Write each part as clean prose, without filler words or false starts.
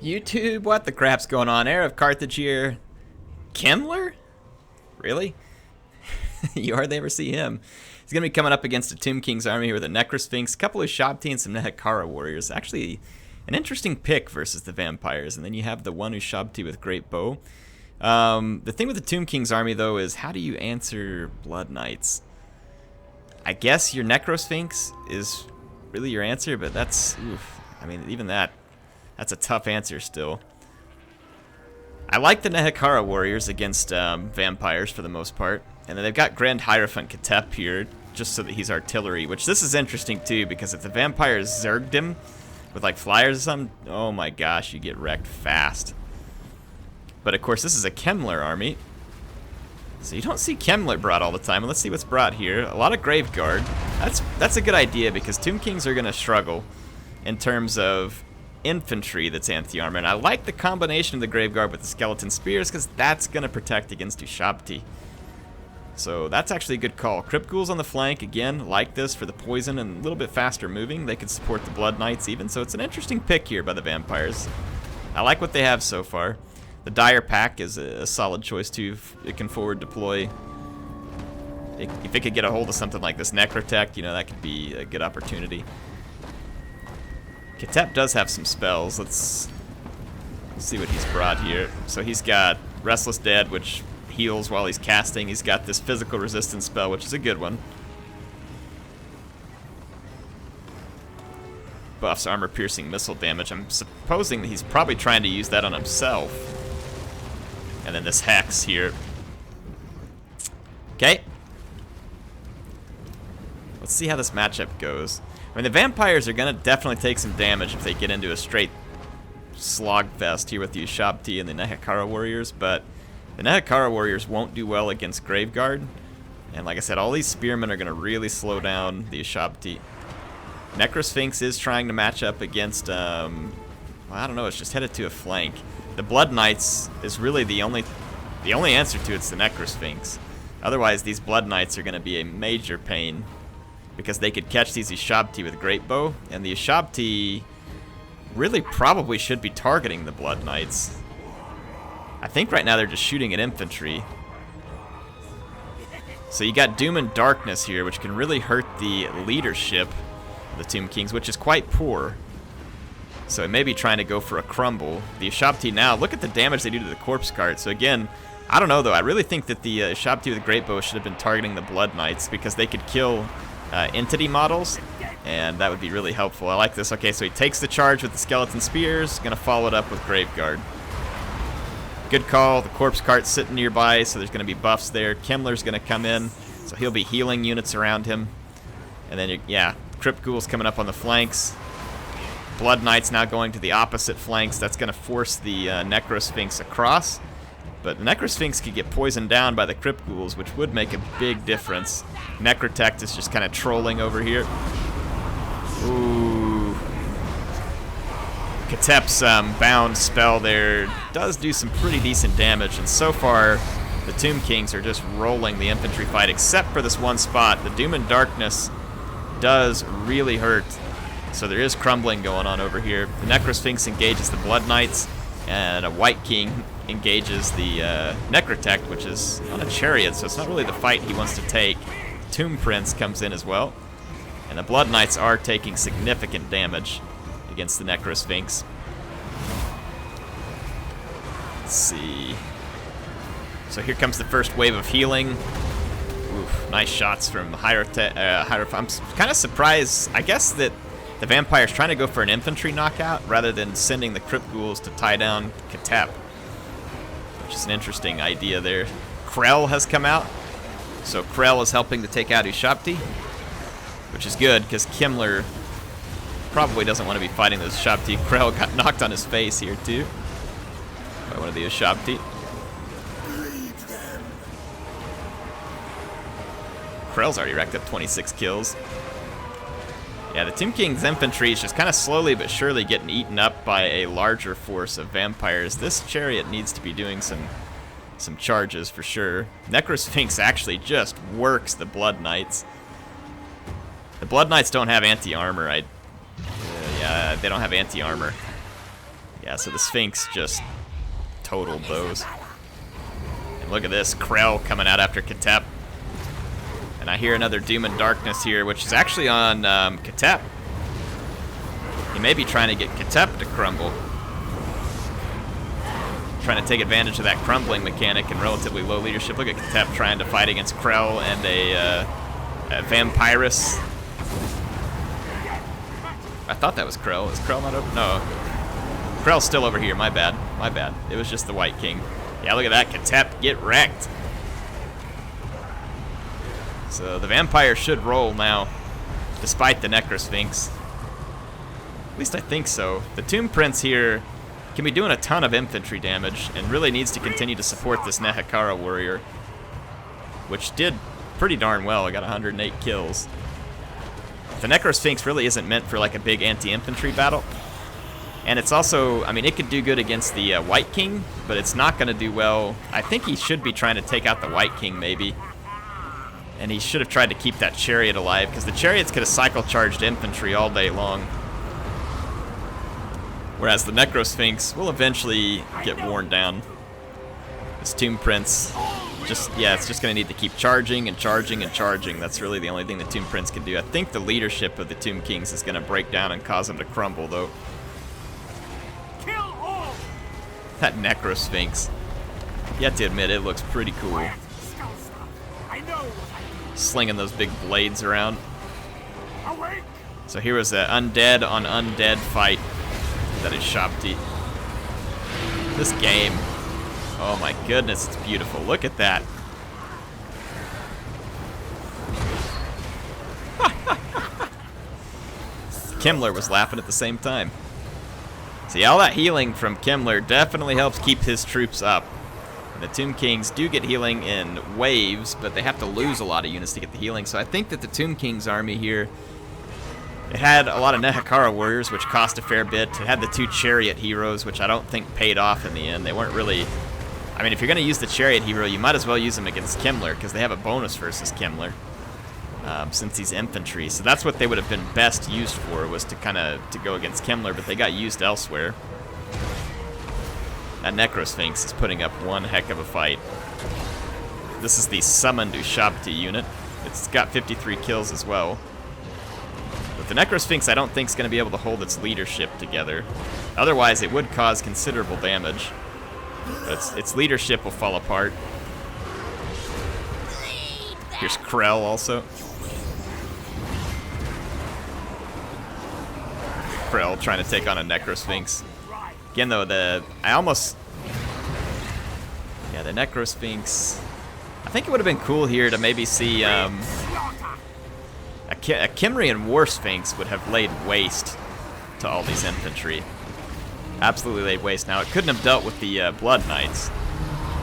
YouTube, what the crap's going on? HeirofCarthage here. Kemmler? Really? You hardly ever see him. He's going to be coming up against a Tomb King's army here with a Necrosphinx, a couple of Shabti, and some Nehekara warriors. Actually, an interesting pick versus the vampires. And then you have the one who's Shabti with Great Bow. The thing with the Tomb King's army, though, is how do you answer Blood Knights? I guess your Necrosphinx is really your answer, but that's... Oof, I mean, even that's a tough answer still. I like the Nehekara warriors against vampires for the most part. And then they've got Grand Hierophant Ketep here, just so that he's artillery, which this is interesting too, because if the vampires zerged him with like flyers or something, oh my gosh, you get wrecked fast. But of course, this is a Kemmler army. So you don't see Kemmler brought all the time. Let's see what's brought here. A lot of Graveguard. That's a good idea, because Tomb Kings are going to struggle in terms of infantry that's anti-armor. And I like the combination of the Graveguard with the Skeleton Spears, because that's going to protect against Ushabti. So that's actually a good call. Crypt Ghouls on the flank, again, like this for the poison and a little bit faster moving. They could support the Blood Knights even, so it's an interesting pick here by the vampires. I like what they have so far. The Dire Pack is a solid choice too. It can forward deploy. If it could get a hold of something like this Necrotect, you know, that could be a good opportunity. Ketep does have some spells. Let's see what he's brought here. So he's got Restless Dead, which heals while he's casting. He's got this physical resistance spell, which is a good one. Buffs armor piercing missile damage. I'm supposing that he's probably trying to use that on himself. And then this Hex here. Okay. Let's see how this matchup goes. I mean, the vampires are going to definitely take some damage if they get into a straight slogfest here with the Ushabti and the Nehekara warriors, but the Nehekara warriors won't do well against Graveguard. And like I said, all these spearmen are going to really slow down the Ushabti. Necrosphinx is trying to match up against, well, I don't know, it's just headed to a flank. The Blood Knights is really the only answer to it's the Necrosphinx. Otherwise, these Blood Knights are going to be a major pain, because they could catch these Ushabti with Great Bow, and the Ushabti really probably should be targeting the Blood Knights. I think right now they're just shooting at infantry. So you got Doom and Darkness here, which can really hurt the leadership of the Tomb Kings, which is quite poor. So it may be trying to go for a crumble. The Ushabti now, look at the damage they do to the corpse cart. So again, I don't know though, I really think that the Ushabti with the Great Bow should have been targeting the Blood Knights, because they could kill entity models, and that would be really helpful. I like this. Okay, so he takes the charge with the Skeleton Spears, gonna follow it up with Graveguard. Good call. The corpse cart's sitting nearby, so there's going to be buffs there. Kemmler's going to come in, so he'll be healing units around him. And then, yeah, Crypt Ghouls coming up on the flanks. Blood Knights now going to the opposite flanks. That's going to force the Necrosphinx across. But the Necrosphinx could get poisoned down by the Crypt Ghouls, which would make a big difference. Necrotect is just kind of trolling over here. Ooh. Ketep's bound spell there does do some pretty decent damage, and so far the Tomb Kings are just rolling the infantry fight, except for this one spot. The Doom and Darkness does really hurt, so there is crumbling going on over here. The Necrosphinx engages the Blood Knights, and a White King engages the Necrotect, which is on a chariot, so it's not really the fight he wants to take. Tomb Prince comes in as well, and the Blood Knights are taking significant damage against the Necrosphinx. Let's see. So here comes the first wave of healing. Oof, nice shots from Hierophant. I'm kind of surprised, I guess, that the vampire's trying to go for an infantry knockout rather than sending the Crypt Ghouls to tie down Ketep, which is an interesting idea there. Krell has come out, so Krell is helping to take out Ushabti, which is good, because Kemmler probably doesn't want to be fighting this Ushabti. Krell got knocked on his face here too by one of the Ushabti. Krell's already racked up 26 kills. Yeah, the Tomb King's infantry is just kind of slowly but surely getting eaten up by a larger force of vampires. This chariot needs to be doing some charges for sure. Necrosphinx actually just works the Blood Knights. The Blood Knights don't have anti-armor. Yeah, they don't have anti-armor. Yeah, so the Sphinx just totaled those. And look at this, Krell coming out after Katep. And I hear another Doom and Darkness here, which is actually on Katep. He may be trying to get Katep to crumble. Trying to take advantage of that crumbling mechanic and relatively low leadership. Look at Katep trying to fight against Krell and a Vampirus. I thought that was Krell. Is Krell not over? No. Krell's still over here. My bad. My bad. It was just the White King. Yeah, look at that. Katep, get wrecked. So the Vampire should roll now, despite the Necrosphinx. At least I think so. The Tomb Prince here can be doing a ton of infantry damage and really needs to continue to support this Nehekara warrior, which did pretty darn well. I got 108 kills. The Necrosphinx really isn't meant for like a big anti-infantry battle. And it's also, I mean, it could do good against the White King, but it's not going to do well. I think he should be trying to take out the White King, maybe. And he should have tried to keep that chariot alive, because the chariots could have cycle-charged infantry all day long. Whereas the Necrosphinx will eventually get worn down. This Tomb Prince, yeah, it's just going to need to keep charging and charging and charging. That's really the only thing the Tomb Prince can do. I think the leadership of the Tomb Kings is going to break down and cause them to crumble, though. That Necrosphinx, you have to admit, it looks pretty cool. Slinging those big blades around. So here was an undead on undead fight that is Shabti. This game, oh my goodness, it's beautiful. Look at that. Kimmler was laughing at the same time. See, all that healing from Kimmler definitely helps keep his troops up. And the Tomb Kings do get healing in waves, but they have to lose a lot of units to get the healing. So I think that the Tomb Kings army here, it had a lot of Nehekara warriors, which cost a fair bit. It had the 2 chariot heroes, which I don't think paid off in the end. They weren't really... I mean, if you're going to use the chariot hero, you might as well use them against Kimmler, because they have a bonus versus Kimmler, since he's infantry. So that's what they would have been best used for, was to kind of to go against Kimmler, but they got used elsewhere. That Necrosphinx is putting up one heck of a fight. This is the summoned Ushabti unit. It's got 53 kills as well. But the Necrosphinx I don't think is going to be able to hold its leadership together. Otherwise it would cause considerable damage. But its leadership will fall apart. Here's Krell also. Krell trying to take on a Necrosphinx. Again though, the Necrosphinx, I think it would have been cool here to maybe see a Kimrian War Sphinx would have laid waste to all these infantry. Absolutely laid waste. Now, it couldn't have dealt with the Blood Knights,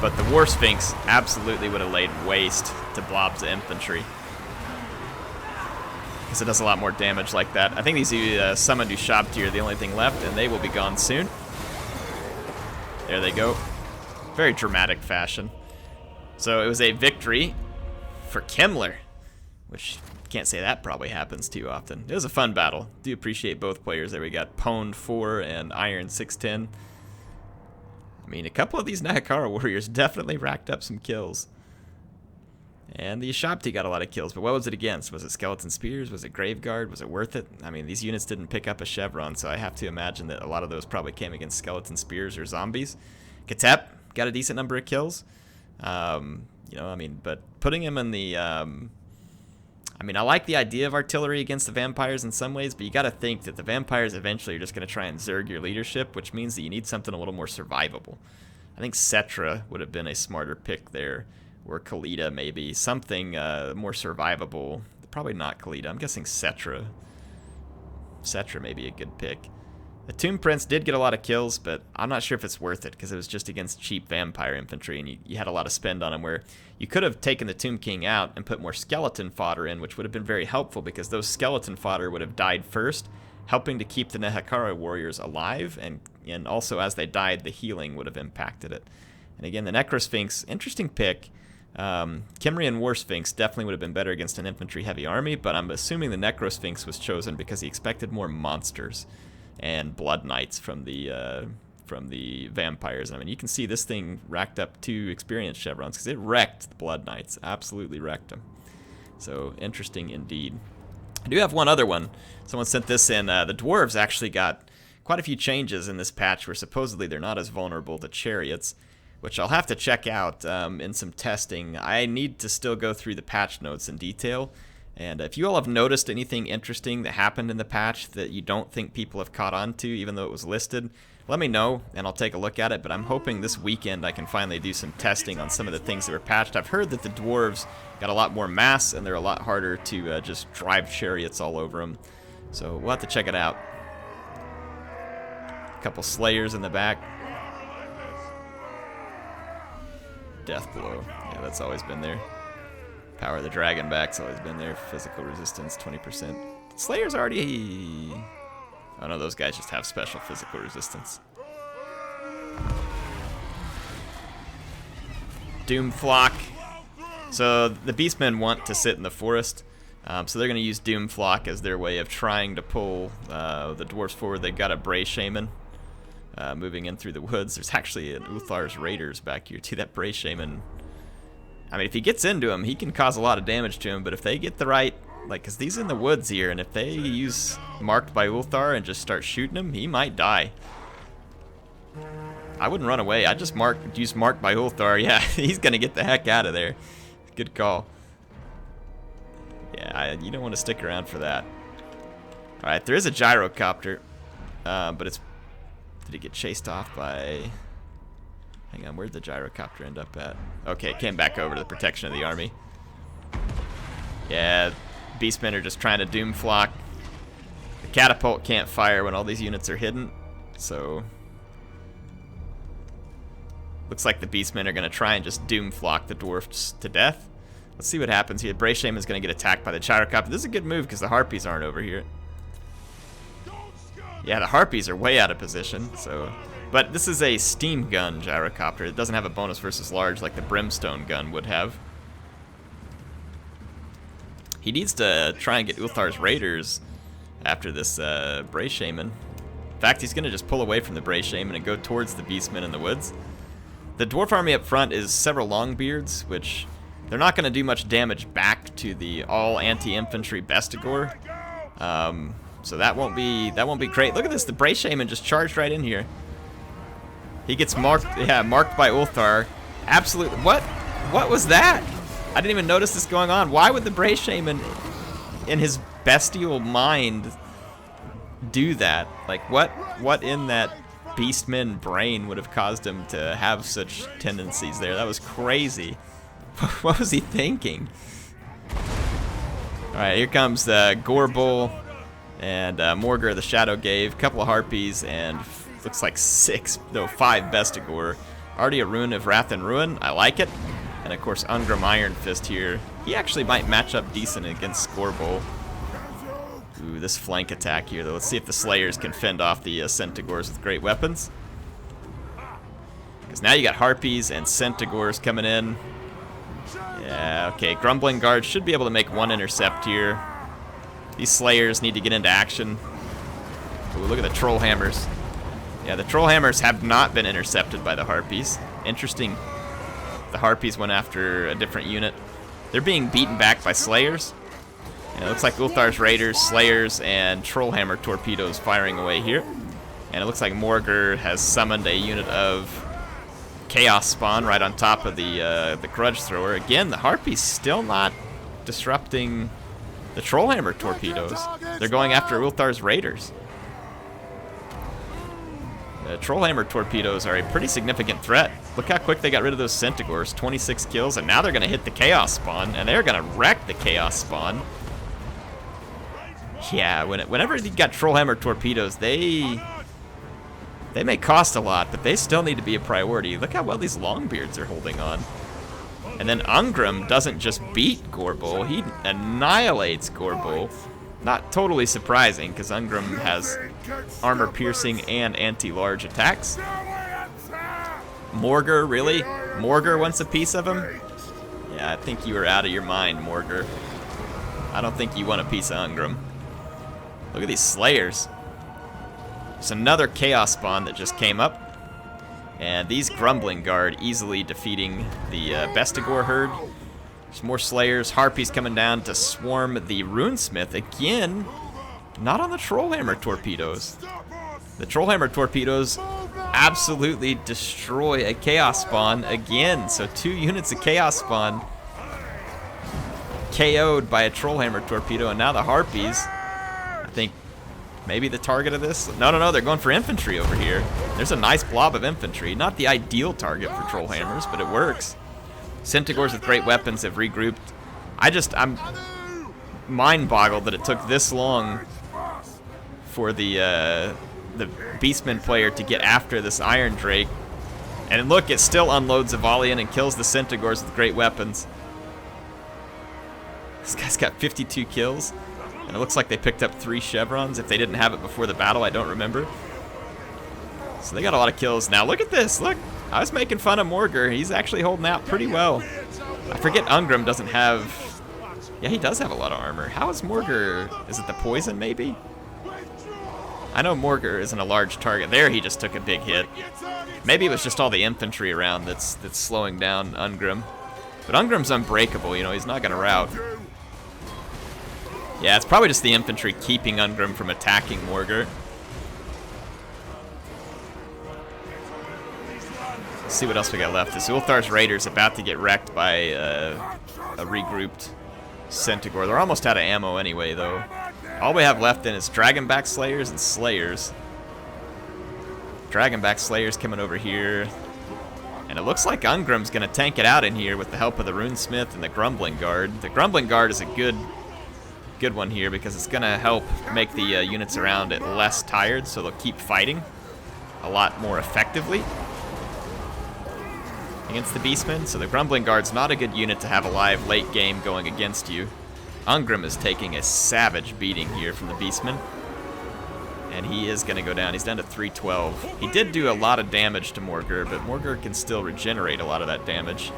but the War Sphinx absolutely would have laid waste to blobs of infantry, because it does a lot more damage like that. I think these summoned Ushabti are the only thing left, and they will be gone soon. There they go. Very dramatic fashion. So it was a victory for Kimmler, which can't say that probably happens too often. It was a fun battle. Do appreciate both players there. We got Pwned 4 and Iron 610. I mean, a couple of these Nehekara warriors definitely racked up some kills. And the Ushabti got a lot of kills, but what was it against? Was it Skeleton Spears? Was it Graveguard? Was it worth it? I mean, these units didn't pick up a Chevron, so I have to imagine that a lot of those probably came against Skeleton Spears or zombies. Katep got a decent number of kills. You know, I mean, but putting him in the... I mean, I like the idea of artillery against the vampires in some ways, but you got to think that the vampires eventually are just going to try and zerg your leadership, which means that you need something a little more survivable. I think Cetra would have been a smarter pick there, or Khalida maybe. Something more survivable. Probably not Khalida. I'm guessing Cetra. Cetra may be a good pick. The Tomb Prince did get a lot of kills, but I'm not sure if it's worth it, because it was just against cheap vampire infantry, and you had a lot of spend on him, where you could have taken the Tomb King out and put more skeleton fodder in, which would have been very helpful, because those skeleton fodder would have died first, helping to keep the Nehekara warriors alive, and also as they died, the healing would have impacted it. And again, the Necrosphinx, interesting pick. Kimrian War Sphinx definitely would have been better against an infantry-heavy army, but I'm assuming the Necrosphinx was chosen because he expected more monsters and Blood Knights from the from the vampires. I mean, you can see this thing racked up 2 experience chevrons because it wrecked the Blood Knights. Absolutely wrecked them. So, interesting indeed. I do have one other one. Someone sent this in. The dwarves actually got quite a few changes in this patch where supposedly they're not as vulnerable to chariots, which I'll have to check out in some testing. I need to still go through the patch notes in detail. And if you all have noticed anything interesting that happened in the patch that you don't think people have caught on to, even though it was listed, let me know and I'll take a look at it. But I'm hoping this weekend I can finally do some testing on some of the things that were patched. I've heard that the dwarves got a lot more mass and they're a lot harder to just drive chariots all over them. So we'll have to check it out. A couple slayers in the back. Death blow. Yeah, that's always been there. Power of the dragon back's always been there. Physical resistance 20%. Slayer's already... Oh no, those guys just have special physical resistance. Doom Flock. So the beastmen want to sit in the forest. So they're going to use Doom Flock as their way of trying to pull the dwarves forward. They got a Bray Shaman moving in through the woods. There's actually an Uthar's Raiders back here too. That Bray Shaman, I mean, if he gets into him, he can cause a lot of damage to him. But if they get the right, like, because these in the woods here, and if they use Marked by Ulthar and just start shooting him, he might die. I wouldn't run away. I'd just use Marked by Ulthar. Yeah, he's going to get the heck out of there. Good call. Yeah, you don't want to stick around for that. Alright, there is a gyrocopter, but it's... Did it get chased off by... Hang on, where'd the gyrocopter end up at? Okay, it came back over to the protection of the army. Yeah, beastmen are just trying to doom flock. The catapult can't fire when all these units are hidden, so... Looks like the beastmen are going to try and just doom flock the dwarfs to death. Let's see what happens here. Bray Shaman's going to get attacked by the gyrocopter. This is a good move because the harpies aren't over here. Yeah, the harpies are way out of position, so... But this is a steam gun gyrocopter. It doesn't have a bonus versus large like the brimstone gun would have. He needs to try and get Ulthar's Raiders after this Bray Shaman. In fact, he's going to just pull away from the Bray Shaman and go towards the beastmen in the woods. The dwarf army up front is several Longbeards, which they're not going to do much damage back to the all anti-infantry Bestigor. So that won't be great. Look at this, the Bray Shaman just charged right in here. He gets marked, yeah, marked by Ulthar. Absolutely. What was that? I didn't even notice this going on. Why would the Bray Shaman, in his bestial mind, do that? Like, what in that beastman brain would have caused him to have such tendencies there? That was crazy. What was he thinking? All right, here comes the Gorbull and Morgur the Shadow Gave, couple of harpies, and looks like 5 Bestigor. Already a Rune of Wrath and Ruin. I like it. And of course, Ungrim Iron Fist here. He actually might match up decent against Gorbull. Ooh, this flank attack here, though. Let's see if the Slayers can fend off the Centigors with great weapons. Because now you got Harpies and Centigors coming in. Yeah, okay. Grumbling Guards should be able to make one intercept here. These Slayers need to get into action. Ooh, look at the Troll Hammers. Yeah, the Troll Hammers have not been intercepted by the Harpies. Interesting. The Harpies went after a different unit. They're being beaten back by Slayers. And it looks like Ulthar's Raiders, Slayers, and Trollhammer torpedoes firing away here. And it looks like Morgur has summoned a unit of Chaos Spawn right on top of the Grudge Thrower. Again, the Harpies still not disrupting the Trollhammer torpedoes. They're going after Ulthar's Raiders. The Trollhammer torpedoes are a pretty significant threat. Look how quick they got rid of those Centigors. 26 kills, and now they're going to hit the Chaos Spawn, and they're going to wreck the Chaos Spawn. Yeah, whenever you got Trollhammer torpedoes, they may cost a lot, but they still need to be a priority. Look how well these Longbeards are holding on. And then Ungrim doesn't just beat Gorbull, he annihilates Gorbull. Not totally surprising, because Ungrim has armor-piercing and anti-large attacks. Morgur, really? Morgur wants a piece of him? Yeah, I think you are out of your mind, Morgur. I don't think you want a piece of Ungrim. Look at these Slayers. There's another Chaos Spawn that just came up. And these Grumbling Guard easily defeating the Bestigor herd. There's more Slayers. Harpies coming down to swarm the Runesmith again. Not on the Trollhammer torpedoes. The Trollhammer torpedoes absolutely destroy a Chaos Spawn again. So 2 units of Chaos Spawn KO'd by a Trollhammer torpedo. And now the Harpies, I think, maybe the target of this? No, they're going for infantry over here. There's a nice blob of infantry. Not the ideal target for Trollhammers, but it works. Centigors with great weapons have regrouped. I'm mind-boggled that it took this long for the Beastman player to get after this Iron Drake. And look, it still unloads a volley in and kills the Centigors with great weapons. This guy's got 52 kills. And it looks like they picked up 3 chevrons. If they didn't have it before the battle, I don't remember. So they got a lot of kills. Now look at this. Look, I was making fun of Morgur. He's actually holding out pretty well. I forget Ungrim doesn't have... Yeah, he does have a lot of armor. How is Morgur? Is it the poison, maybe? I know Morgur isn't a large target. There, he just took a big hit. Maybe it was just all the infantry around that's slowing down Ungrim. But Ungrim's unbreakable, you know. He's not going to rout. Yeah, it's probably just the infantry keeping Ungrim from attacking Morgur. Let's see what else we got left. This Ulthar's Raider's about to get wrecked by a regrouped Centigor. They're almost out of ammo anyway, though. All we have left then is Dragonback Slayers and Slayers. Dragonback Slayers coming over here. And it looks like Ungrim's going to tank it out in here with the help of the Runesmith and the Grumbling Guard. The Grumbling Guard is a good one here because it's going to help make the units around it less tired, so they'll keep fighting a lot more effectively against the Beastmen. So the Grumbling Guard's not a good unit to have alive late game going against you. Ungrim is taking a savage beating here from the Beastmen. And he is going to go down. He's down to 312. He did do a lot of damage to Morgur, but Morgur can still regenerate a lot of that damage.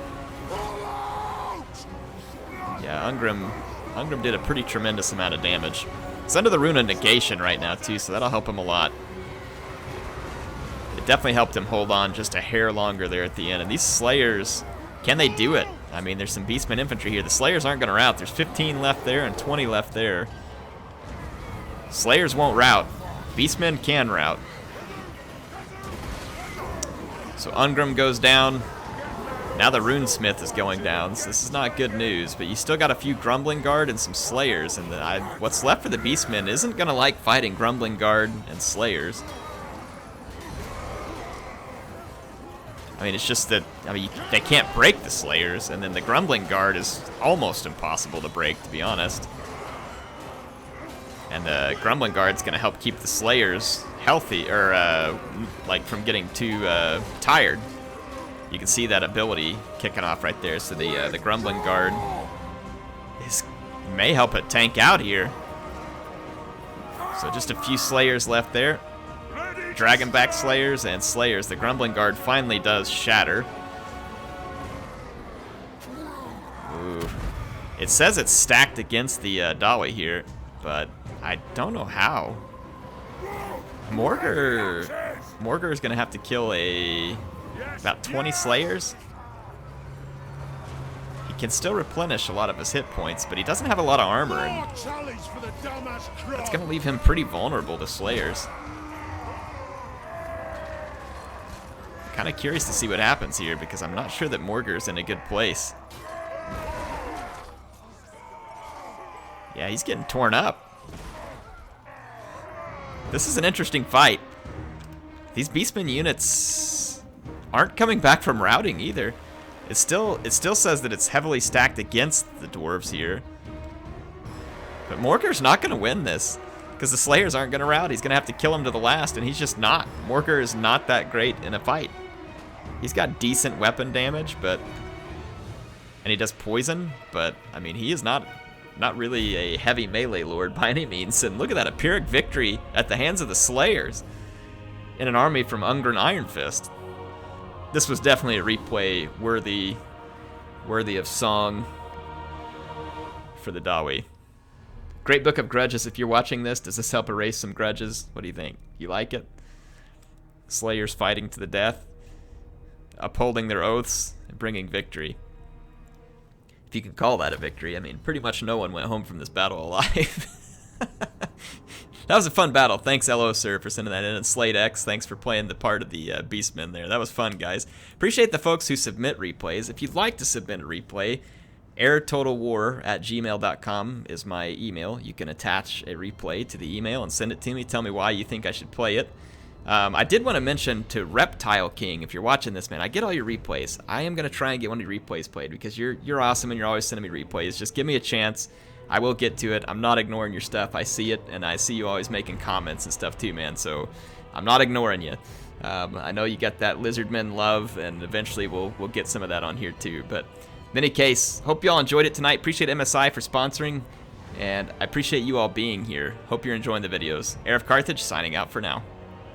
Yeah, Ungrim did a pretty tremendous amount of damage. He's under the Rune of Negation right now, too, so that'll help him a lot. It definitely helped him hold on just a hair longer there at the end. And these Slayers, can they do it? I mean, there's some Beastman infantry here. The Slayers aren't going to rout. There's 15 left there and 20 left there. Slayers won't rout. Beastmen can rout. So Ungrim goes down. Now the Runesmith is going down, so this is not good news, but you still got a few Grumbling Guard and some Slayers, and what's left for the Beastmen isn't going to like fighting Grumbling Guard and Slayers. I mean, it's just that, they can't break the Slayers, and then the Grumbling Guard is almost impossible to break, to be honest. And the Grumbling Guard's going to help keep the Slayers healthy, or, like, from getting too tired. You can see that ability kicking off right there. So the Grumbling Guard may help it tank out here. So just a few Slayers left there. Dragonback Slayers and Slayers. The Grumbling Guard finally does shatter. Ooh. It says it's stacked against the Dawi here, but I don't know how. Morgur is going to have to kill about 20 Slayers. He can still replenish a lot of his hit points, but he doesn't have a lot of armor, and that's going to leave him pretty vulnerable to Slayers. Kind of curious to see what happens here, because I'm not sure that Morgur's in a good place. Yeah, he's getting torn up. This is an interesting fight. These Beastman units aren't coming back from routing either. It still says that it's heavily stacked against the dwarves here. But Morgur's not going to win this, because the Slayers aren't going to rout. He's going to have to kill him to the last, and he's just not. Morgur is not that great in a fight. He's got decent weapon damage, and he does poison, but I mean, he is not really a heavy melee lord by any means. And look at that, a Pyrrhic victory at the hands of the Slayers in an army from Ungren Iron Fist. This was definitely a replay worthy of song for the Dawi. Great Book of Grudges. If you're watching this, does this help erase some grudges? What do you think? You like it? Slayers fighting to the death. upholding their oaths and bringing victory. If you can call that a victory. I mean, pretty much no one went home from this battle alive. That was a fun battle. Thanks, LO Sir, for sending that in. And Slade X, thanks for playing the part of the Beastmen there. That was fun, guys. Appreciate the folks who submit replays. If you'd like to submit a replay, airtotalwar@gmail.com is my email. You can attach a replay to the email and send it to me. Tell me why you think I should play it. I did want to mention to Reptile King, if you're watching this, man, I get all your replays. I am going to try and get one of your replays played because you're awesome and you're always sending me replays. Just give me a chance. I will get to it. I'm not ignoring your stuff. I see it, and I see you always making comments and stuff too, man. So I'm not ignoring you. I know you got that Lizardmen love, and eventually we'll get some of that on here too. But in any case, hope you all enjoyed it tonight. Appreciate MSI for sponsoring, and I appreciate you all being here. Hope you're enjoying the videos. HeirofCarthage signing out for now.